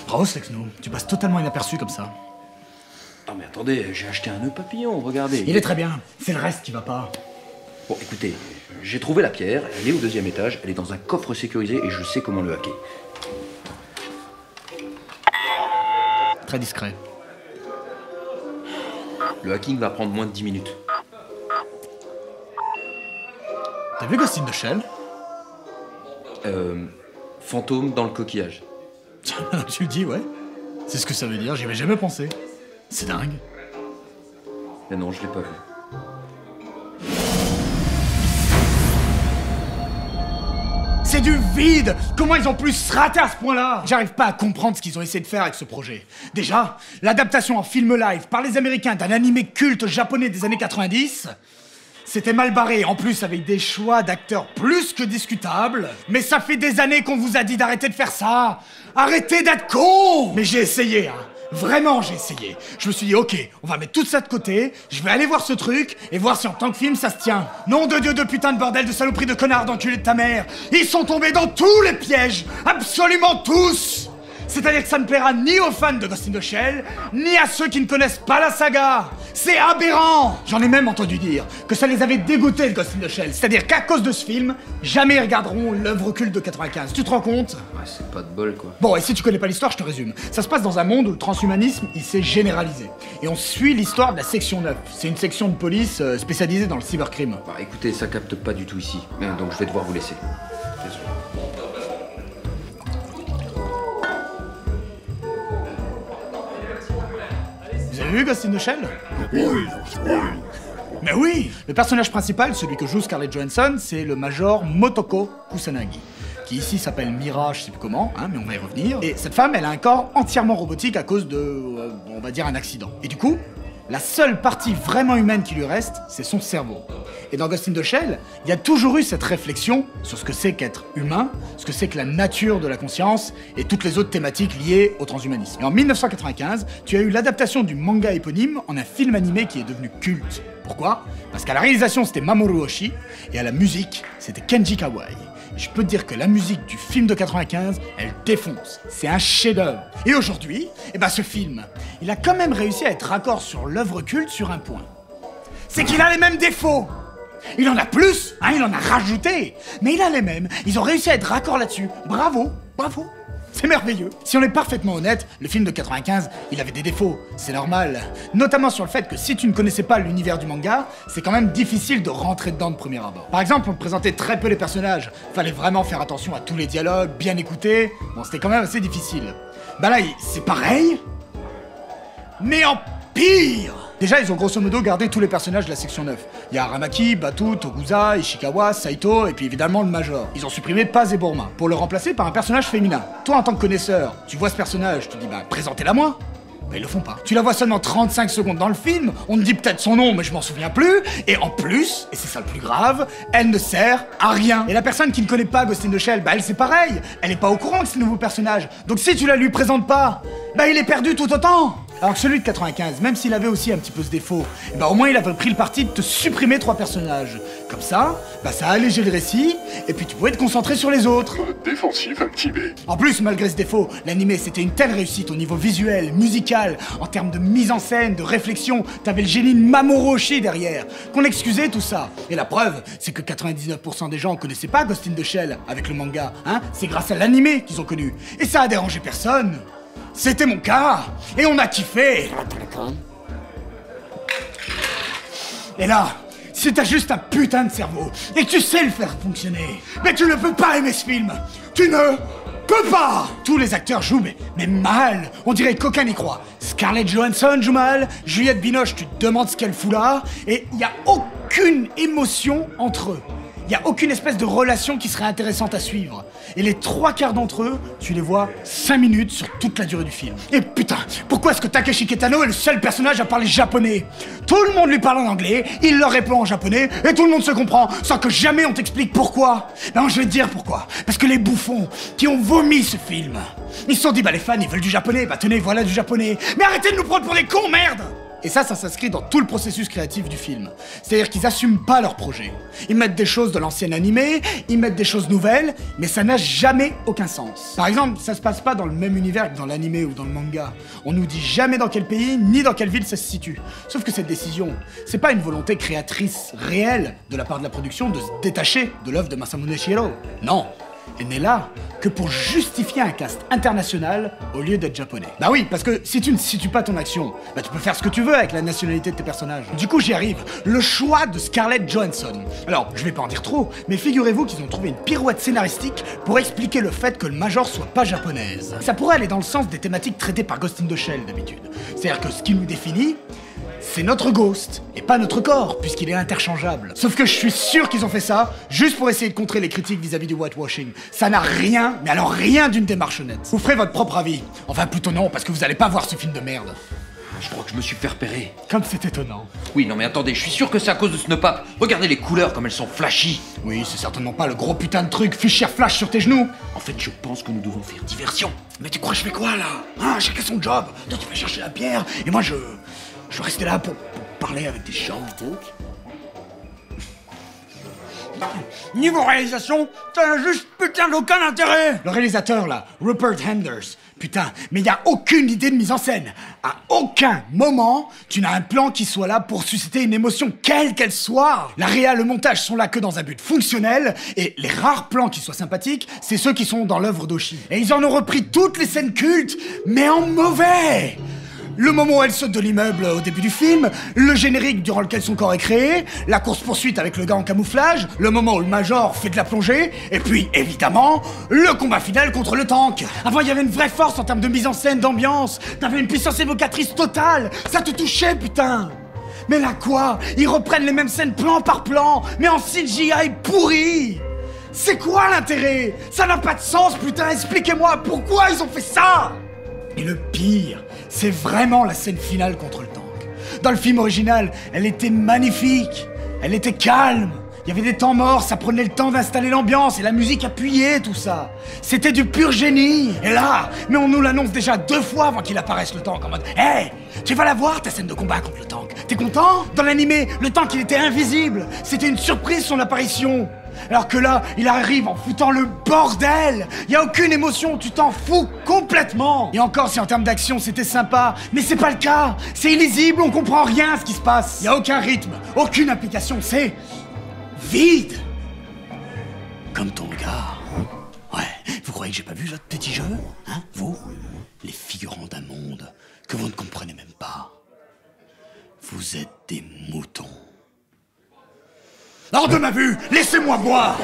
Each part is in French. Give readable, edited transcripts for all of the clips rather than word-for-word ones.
Bravo Slexno, tu passes totalement inaperçu comme ça. Non mais attendez, j'ai acheté un nœud papillon, regardez. Il est très bien, c'est le reste qui va pas. Bon, écoutez, j'ai trouvé la pierre, elle est au 2e étage, elle est dans un coffre sécurisé et je sais comment le hacker. Très discret. Le hacking va prendre moins de 10 minutes. T'as vu Ghost in the Shell? Fantôme dans le coquillage. Tu le dis, ouais. C'est ce que ça veut dire, j'y avais jamais pensé. C'est dingue. Mais non, je l'ai pas vu. C'est du vide! Comment ils ont pu se rater à ce point-là? J'arrive pas à comprendre ce qu'ils ont essayé de faire avec ce projet. Déjà, l'adaptation en film live par les Américains d'un animé culte japonais des années 90, c'était mal barré, en plus avec des choix d'acteurs plus que discutables. Mais ça fait des années qu'on vous a dit d'arrêter de faire ça! Arrêtez d'être cons! Mais j'ai essayé, hein. Vraiment, j'ai essayé. Je me suis dit, ok, on va mettre tout ça de côté, je vais aller voir ce truc, et voir si en tant que film, ça se tient. Nom de Dieu de putain de bordel de saloperie de connard d'enculé de ta mère. Ils sont tombés dans tous les pièges, absolument tous. C'est-à-dire que ça ne plaira ni aux fans de Ghost in the Shell, ni à ceux qui ne connaissent pas la saga. C'est aberrant. J'en ai même entendu dire que ça les avait dégoûtés de Ghost in the Shell. C'est-à-dire qu'à cause de ce film, jamais ils regarderont l'œuvre culte de 95. Tu te rends compte? Ouais, c'est pas de bol, quoi. Bon, et si tu connais pas l'histoire, je te résume. Ça se passe dans un monde où le transhumanisme, il s'est généralisé. Et on suit l'histoire de la section 9. C'est une section de police spécialisée dans le cybercrime. Bah écoutez, ça capte pas du tout ici. Donc je vais devoir vous laisser. Désolé. Vous avez vu Ghost in the Shell? Mais oui! Le personnage principal, celui que joue Scarlett Johansson, c'est le major Motoko Kusanagi, qui ici s'appelle Mira, je sais plus comment, hein, mais on va y revenir. Et cette femme, elle a un corps entièrement robotique à cause de, on va dire, un accident. Et du coup, la seule partie vraiment humaine qui lui reste, c'est son cerveau. Et dans Ghost in the Shell, il y a toujours eu cette réflexion sur ce que c'est qu'être humain, ce que c'est que la nature de la conscience et toutes les autres thématiques liées au transhumanisme. Et en 1995, tu as eu l'adaptation du manga éponyme en un film animé qui est devenu culte. Pourquoi? Parce qu'à la réalisation, c'était Mamoru Oshii, et à la musique, c'était Kenji Kawai. Et je peux te dire que la musique du film de 95, elle défonce. C'est un chef-d'œuvre. Et aujourd'hui, ce film, il a quand même réussi à être raccord sur l'œuvre culte sur un point. C'est qu'il a les mêmes défauts. Il en a plus, hein, il en a rajouté. Mais il a les mêmes. Ils ont réussi à être raccord là-dessus. Bravo, bravo. C'est merveilleux. Si on est parfaitement honnête, le film de 95, il avait des défauts. C'est normal. Notamment sur le fait que si tu ne connaissais pas l'univers du manga, c'est quand même difficile de rentrer dedans de premier abord. Par exemple, on te présentait très peu les personnages. Fallait vraiment faire attention à tous les dialogues, bien écouter. Bon, c'était quand même assez difficile. Bah là, c'est pareil, mais en pire. Déjà, ils ont grosso modo gardé tous les personnages de la section 9. Il y a Aramaki, Batu, Togusa, Ishikawa, Saito, et puis évidemment le Major. Ils ont supprimé Paz et Bourma, pour le remplacer par un personnage féminin. Toi, en tant que connaisseur, tu vois ce personnage, tu te dis, présentez-la moi. Mais ils le font pas. Tu la vois seulement 35 secondes dans le film, on te dit peut-être son nom, mais je m'en souviens plus, et en plus, et c'est ça le plus grave, elle ne sert à rien. Et la personne qui ne connaît pas Ghost in the Shell, elle c'est pareil, elle est pas au courant que c'est un nouveau personnage. Donc si tu la lui présentes pas, il est perdu tout autant. Alors que celui de 95, même s'il avait aussi un petit peu ce défaut, au moins il avait pris le parti de te supprimer 3 personnages. Comme ça, ça a allégé le récit, et puis tu pouvais te concentrer sur les autres. Défensif activé. En plus, malgré ce défaut, l'animé c'était une telle réussite au niveau visuel, musical, en termes de mise en scène, de réflexion, t'avais le génie de Mamoru Oshii derrière, qu'on excusait tout ça. Et la preuve, c'est que 99% des gens connaissaient pas Ghost in the Shell avec le manga, hein. C'est grâce à l'animé qu'ils ont connu. Et ça a dérangé personne. C'était mon cas, et on a kiffé. Et là, si t'as juste un putain de cerveau, et que tu sais le faire fonctionner, mais tu ne peux pas aimer ce film. Tu ne peux pas. Tous les acteurs jouent, mais mal. On dirait qu'aucun n'y croit. Scarlett Johansson joue mal, Juliette Binoche, tu te demandes ce qu'elle fout là, et il n'y a aucune émotion entre eux. Il n'y a aucune espèce de relation qui serait intéressante à suivre. Et les 3/4 d'entre eux, tu les vois 5 minutes sur toute la durée du film. Et putain, pourquoi est-ce que Takeshi Kitano est le seul personnage à parler japonais? Tout le monde lui parle en anglais, il leur répond en japonais, et tout le monde se comprend, sans que jamais on t'explique pourquoi. Je vais te dire pourquoi. Parce que les bouffons qui ont vomi ce film, ils se sont dit, les fans, ils veulent du japonais, tenez, voilà du japonais. Mais arrêtez de nous prendre pour des cons, merde! Et ça s'inscrit dans tout le processus créatif du film. C'est-à-dire qu'ils assument pas leur projet. Ils mettent des choses de l'ancien animé, ils mettent des choses nouvelles, mais ça n'a jamais aucun sens. Par exemple, ça se passe pas dans le même univers que dans l'animé ou dans le manga. On nous dit jamais dans quel pays, ni dans quelle ville ça se situe. Sauf que cette décision, c'est pas une volonté créatrice réelle de la part de la production de se détacher de l'œuvre de Masamune Shirow. Non. Elle n'est là que pour justifier un cast international au lieu d'être japonais. Bah oui, parce que si tu ne situes pas ton action, bah tu peux faire ce que tu veux avec la nationalité de tes personnages. Du coup, j'y arrive. Le choix de Scarlett Johansson. Alors, je vais pas en dire trop, mais figurez-vous qu'ils ont trouvé une pirouette scénaristique pour expliquer le fait que le Major soit pas japonaise. Ça pourrait aller dans le sens des thématiques traitées par Ghost in the Shell d'habitude. C'est-à-dire que ce qui nous définit, c'est notre ghost, et pas notre corps, puisqu'il est interchangeable. Sauf que je suis sûr qu'ils ont fait ça juste pour essayer de contrer les critiques vis-à-vis du whitewashing. Ça n'a rien, mais alors rien d'une démarche honnête. Vous ferez votre propre avis. Enfin, plutôt non, parce que vous allez pas voir ce film de merde. Je crois que je me suis fait repérer. Comme c'est étonnant. Oui, non mais attendez, je suis sûr que c'est à cause de Snowpap. Regardez les couleurs comme elles sont flashy. Oui, c'est certainement pas le gros putain de truc fichier flash sur tes genoux. En fait, je pense que nous devons faire diversion. Mais tu crois que je fais quoi, là? Hein, chacun son job. Toi, tu vas chercher la bière, et moi, je restais là pour parler avec des gens. Niveau réalisation, ça n'a juste putain d'aucun intérêt. Le réalisateur, là, Rupert Henders. Putain, mais y a aucune idée de mise en scène. À aucun moment, tu n'as un plan qui soit là pour susciter une émotion, quelle qu'elle soit. La réa, le montage sont là que dans un but fonctionnel, et les rares plans qui soient sympathiques, c'est ceux qui sont dans l'œuvre d'Oshii. Et ils en ont repris toutes les scènes cultes, mais en mauvais. Le moment où elle saute de l'immeuble au début du film, le générique durant lequel son corps est créé, la course-poursuite avec le gars en camouflage, le moment où le Major fait de la plongée, et puis, évidemment, le combat final contre le tank. Avant, il y avait une vraie force en termes de mise en scène, d'ambiance, t'avais une puissance évocatrice totale, ça te touchait, putain. Mais là quoi? Ils reprennent les mêmes scènes plan par plan, mais en CGI pourri. C'est quoi l'intérêt? Ça n'a pas de sens, putain, expliquez-moi pourquoi ils ont fait ça. Et le pire, c'est vraiment la scène finale contre le tank. Dans le film original, elle était magnifique, elle était calme, il y avait des temps morts, ça prenait le temps d'installer l'ambiance et la musique appuyait, tout ça. C'était du pur génie. Et là, mais on nous l'annonce déjà 2 fois avant qu'il apparaisse le tank en mode « Hey, tu vas la voir ta scène de combat contre le tank, t'es content ?» Dans l'animé, le tank il était invisible, c'était une surprise son apparition. Alors que là, il arrive en foutant le bordel. Y a aucune émotion, tu t'en fous complètement. Et encore, si en termes d'action c'était sympa, mais c'est pas le cas. C'est illisible, on comprend rien à ce qui se passe. Y a aucun rythme, aucune implication, c'est vide. Comme ton regard. Ouais, vous croyez que j'ai pas vu votre petit jeu? Hein, vous? Les figurants d'un monde que vous ne comprenez même pas. Vous êtes des moutons. Hors de ma vue, laissez-moi boire.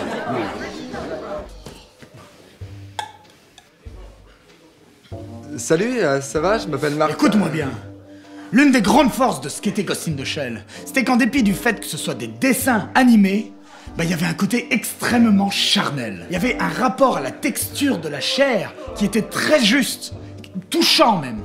Salut, ça va? Je m'appelle Marc. Écoute-moi bien. L'une des grandes forces de ce qu'était Ghost in the Shell, c'était qu'en dépit du fait que ce soit des dessins animés, il y avait un côté extrêmement charnel. Il y avait un rapport à la texture de la chair qui était très juste, touchant même.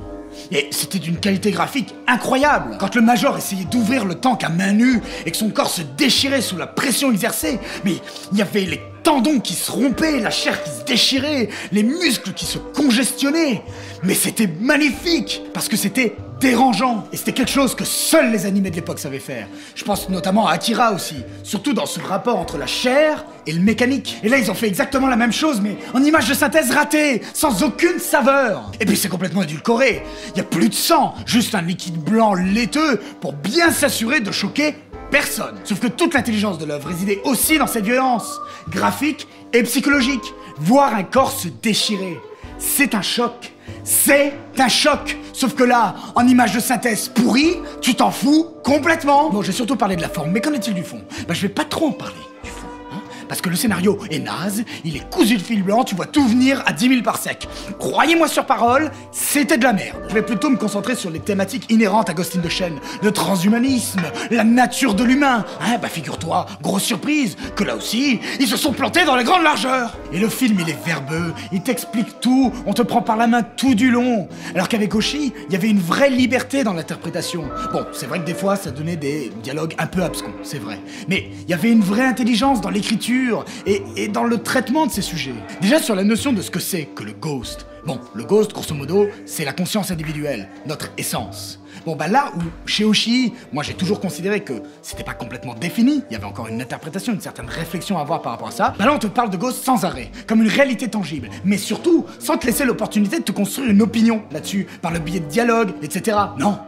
Et c'était d'une qualité graphique incroyable. Quand le Major essayait d'ouvrir le tank à main nue et que son corps se déchirait sous la pression exercée, mais il y avait les tendons qui se rompaient, la chair qui se déchirait, les muscles qui se congestionnaient. Mais c'était magnifique, parce que c'était dérangeant. Et c'était quelque chose que seuls les animés de l'époque savaient faire. Je pense notamment à Akira aussi, surtout dans ce rapport entre la chair et le mécanique. Et là, ils ont fait exactement la même chose, mais en image de synthèse ratée, sans aucune saveur. Et puis c'est complètement édulcoré. Il y a plus de sang, juste un liquide blanc laiteux pour bien s'assurer de choquer personne. Sauf que toute l'intelligence de l'œuvre résidait aussi dans cette violence, graphique et psychologique. Voir un corps se déchirer, c'est un choc. C'est un choc. Sauf que là, en image de synthèse pourrie, tu t'en fous complètement. Bon, j'ai surtout parlé de la forme, mais qu'en est-il du fond? Je vais pas trop en parler du fond, hein, parce que le scénario est naze, il est cousu de fil blanc, tu vois tout venir à 10 000 par sec. Croyez-moi sur parole, c'était de la merde. Je vais plutôt me concentrer sur les thématiques inhérentes à Ghost in the Shell, le transhumanisme, la nature de l'humain. Hein, figure-toi, grosse surprise, que là aussi, ils se sont plantés dans les grandes largeurs. Et le film, il est verbeux, il t'explique tout, on te prend par la main tout du long. Alors qu'avec Oshii, il y avait une vraie liberté dans l'interprétation. Bon, c'est vrai que des fois, ça donnait des dialogues un peu abscons, c'est vrai. Mais il y avait une vraie intelligence dans l'écriture l'écriture et dans le traitement de ces sujets. Déjà sur la notion de ce que c'est que le ghost. Bon, le ghost, grosso modo, c'est la conscience individuelle, notre essence. Bon, bah là où, chez Oshii, moi j'ai toujours considéré que c'était pas complètement défini, il y avait encore une interprétation, une certaine réflexion à avoir par rapport à ça, bah là on te parle de ghost sans arrêt, comme une réalité tangible, mais surtout sans te laisser l'opportunité de te construire une opinion là-dessus, par le biais de dialogue, etc. Non.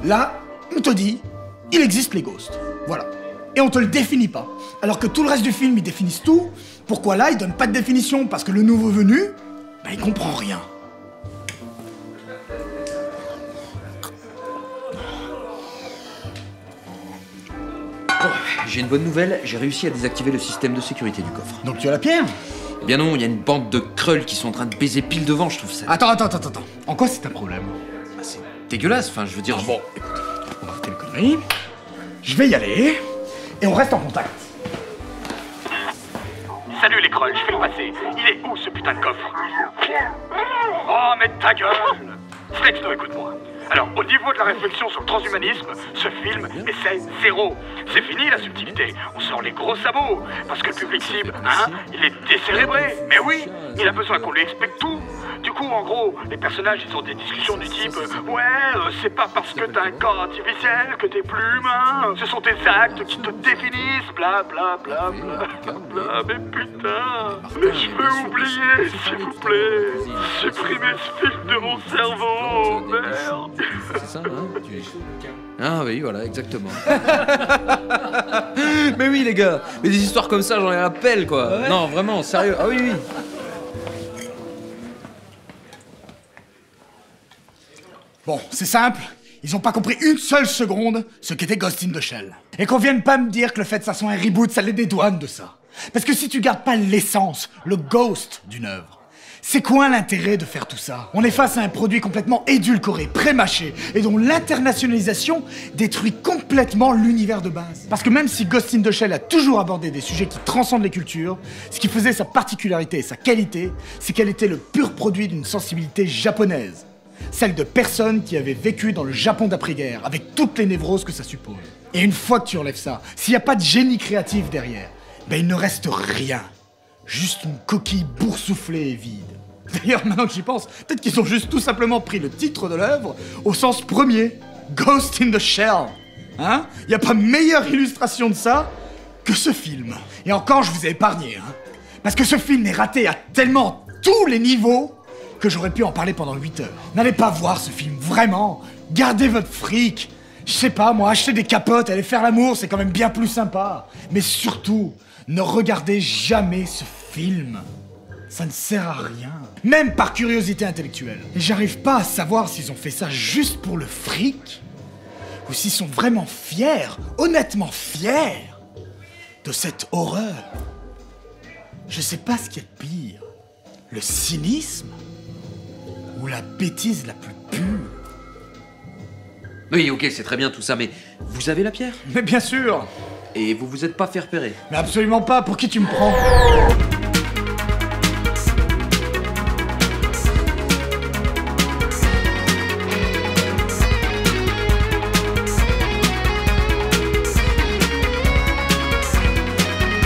Là, on te dit, il existe les ghosts. Voilà. Et on te le définit pas. Alors que tout le reste du film, ils définissent tout, pourquoi là, ils donnent pas de définition? Parce que le nouveau venu, bah il comprend rien. Bon, j'ai une bonne nouvelle, j'ai réussi à désactiver le système de sécurité du coffre. Donc tu as la pierre? Eh bien non, il y a une bande de krulls qui sont en train de baiser pile devant, je trouve ça... Attends. En quoi c'est un problème? Bah, c'est dégueulasse, enfin je veux dire... Bon, écoute, on va arrêter les conneries. Je vais y aller, et on reste en contact. Salut les krulls, je fais le passer. Il est où ce putain de coffre? Oh mais ta gueule! Slexno, écoute-moi. Alors, au niveau de la réflexion sur le transhumanisme, ce film essaie zéro. C'est fini la subtilité. On sort les gros sabots. Parce que le public cible, hein, il est décérébré. Mais oui, il a besoin qu'on lui explique tout. Du coup, en gros, les personnages, ils ont des discussions du type c'est pas parce que t'as un corps artificiel que t'es plus humain. Ce sont tes actes qui te définissent. Bla bla bla bla bla. Mais putain, mais je veux oublier, s'il vous plaît. Supprimez ce film de mon cerveau. Merde. C'est ça, hein Ah oui, voilà, exactement. Mais oui, les gars, mais des histoires comme ça, j'en ai la pelle, quoi. Ouais. Non, vraiment, sérieux. Ah oui. Bon, c'est simple. Ils ont pas compris une seule seconde ce qu'était Ghost in the Shell. Et qu'on vienne pas me dire que le fait que ça soit un reboot, ça les dédouane de ça. Parce que si tu gardes pas l'essence, le ghost d'une œuvre, c'est quoi l'intérêt de faire tout ça? On est face à un produit complètement édulcoré, pré-mâché, et dont l'internationalisation détruit complètement l'univers de base. Parce que même si Ghost in the Shell a toujours abordé des sujets qui transcendent les cultures, ce qui faisait sa particularité et sa qualité, c'est qu'elle était le pur produit d'une sensibilité japonaise. Celle de personnes qui avaient vécu dans le Japon d'après-guerre, avec toutes les névroses que ça suppose. Et une fois que tu enlèves ça, s'il n'y a pas de génie créatif derrière, ben il ne reste rien. Juste une coquille boursouflée et vide. D'ailleurs, maintenant que j'y pense, peut-être qu'ils ont juste tout simplement pris le titre de l'œuvre au sens premier. Ghost in the Shell. Hein? Y a pas meilleure illustration de ça que ce film. Et encore, je vous ai épargné, hein. Parce que ce film est raté à tellement tous les niveaux que j'aurais pu en parler pendant 8 heures. N'allez pas voir ce film, vraiment. Gardez votre fric. Je sais pas, moi, acheter des capotes, aller faire l'amour, c'est quand même bien plus sympa. Mais surtout, ne regardez jamais ce film. Ça ne sert à rien. Même par curiosité intellectuelle. Et j'arrive pas à savoir s'ils ont fait ça juste pour le fric, ou s'ils sont vraiment fiers, honnêtement fiers, de cette horreur. Je sais pas ce qu'il y a de pire. Le cynisme ou la bêtise la plus pure. Oui, ok, c'est très bien tout ça, mais vous avez la pierre? Mais bien sûr. Et vous vous êtes pas fait repérer? Mais absolument pas, pour qui tu me prends?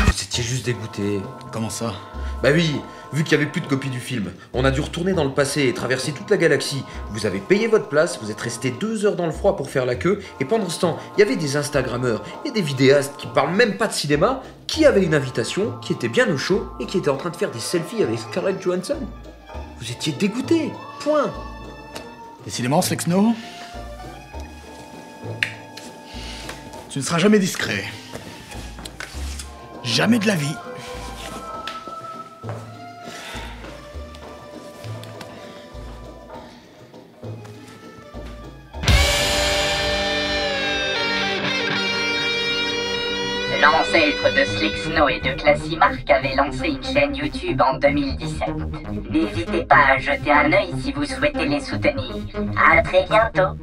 Vous étiez juste dégoûté. Comment ça? Bah oui, vu qu'il n'y avait plus de copie du film, on a dû retourner dans le passé et traverser toute la galaxie. Vous avez payé votre place, vous êtes resté 2 heures dans le froid pour faire la queue, et pendant ce temps, il y avait des Instagrammeurs et des vidéastes qui parlent même pas de cinéma, qui avaient une invitation, qui étaient bien au chaud, et qui étaient en train de faire des selfies avec Scarlett Johansson. Vous étiez dégoûté, point. Décidément, Slexno, tu ne seras jamais discret. Jamais de la vie. L'ancêtre de Slexno et de Classimark avait lancé une chaîne YouTube en 2017. N'hésitez pas à jeter un œil si vous souhaitez les soutenir. À très bientôt.